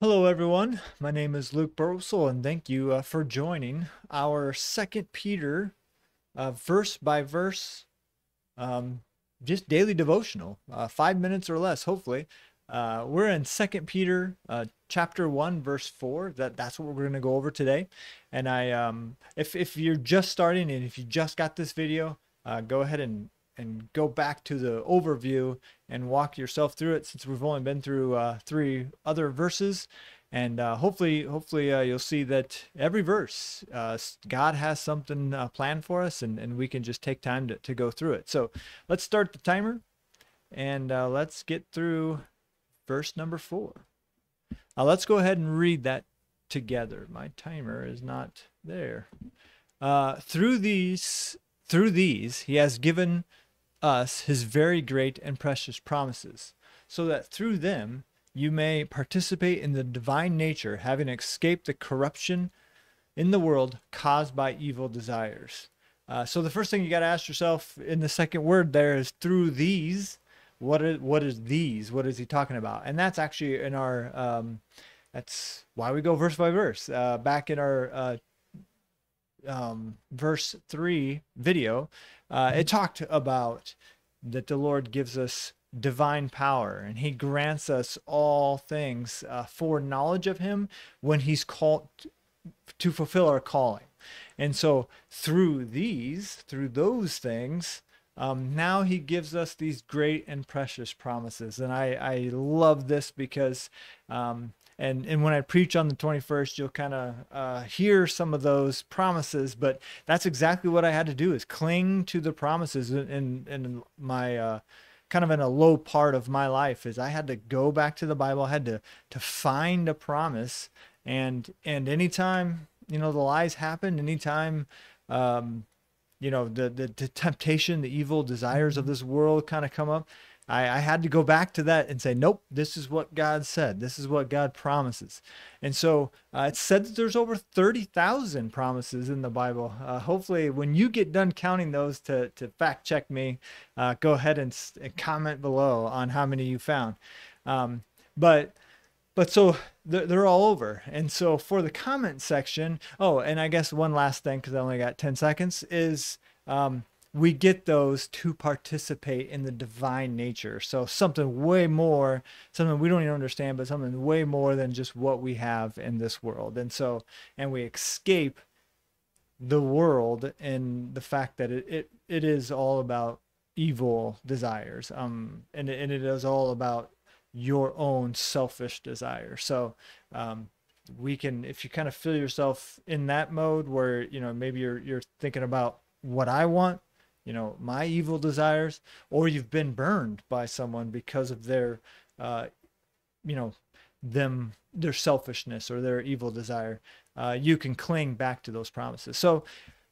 Hello, everyone. My name is Luke Bursell, and thank you for joining our Second Peter verse by verse, um, just daily devotional, 5 minutes or less, hopefully. We're in Second Peter chapter 1, verse 4. That's what we're going to go over today. And if you're just starting and if you just got this video, go ahead and go back to the overview and walk yourself through it, since we've only been through three other verses. And hopefully you'll see that every verse, God has something planned for us, and we can just take time to go through it. So let's start the timer, and let's get through verse number 4. Let's go ahead and read that together. My timer is not there. Through these he has given us his very great and precious promises, so that through them you may participate in the divine nature, having escaped the corruption in the world caused by evil desires. So the first thing you got to ask yourself in the second word there is through these. What is these? What is he talking about? And that's actually in our that's why we go verse by verse. Back in our verse 3 video, it talked about that the Lord gives us divine power, and he grants us all things for knowledge of him when he's called to fulfill our calling. And so through those things, now he gives us these great and precious promises. And I love this because and when I preach on the 21st, you'll kind of hear some of those promises, but that's exactly what I had to do, is cling to the promises in my kind of in a low part of my life. Is I had to go back to the Bible, I had to find a promise, and anytime, the lies happen, anytime, the temptation, the evil desires of this world kind of come up, I had to go back to that and say, nope, this is what God said. This is what God promises. And so it's said that there's over 30,000 promises in the Bible. Hopefully, when you get done counting those, to fact check me, go ahead and comment below on how many you found. But so they're all over. And so for the comment section, oh, and I guess one last thing, because I only got 10 seconds, is we get those to participate in the divine nature. So something way more, something we don't even understand, but something way more than just what we have in this world. And so, and we escape the world and the fact that it is all about evil desires. And it is all about your own selfish desire. So, we can, if you kind of feel yourself in that mode where, maybe you're thinking about what I want, my evil desires, or you've been burned by someone because of their, their selfishness or their evil desire, you can cling back to those promises. So,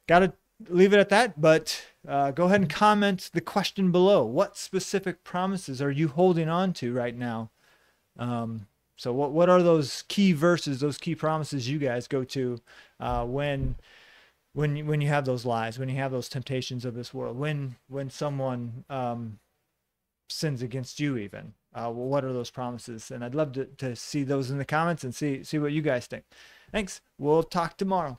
got to leave it at that, but go ahead and comment the question below. What specific promises are you holding on to right now? So what are those key verses, those key promises you guys go to when you have those lies, when you have those temptations of this world, when someone sins against you even? What are those promises? And I'd love to see those in the comments and see what you guys think. Thanks. We'll talk tomorrow.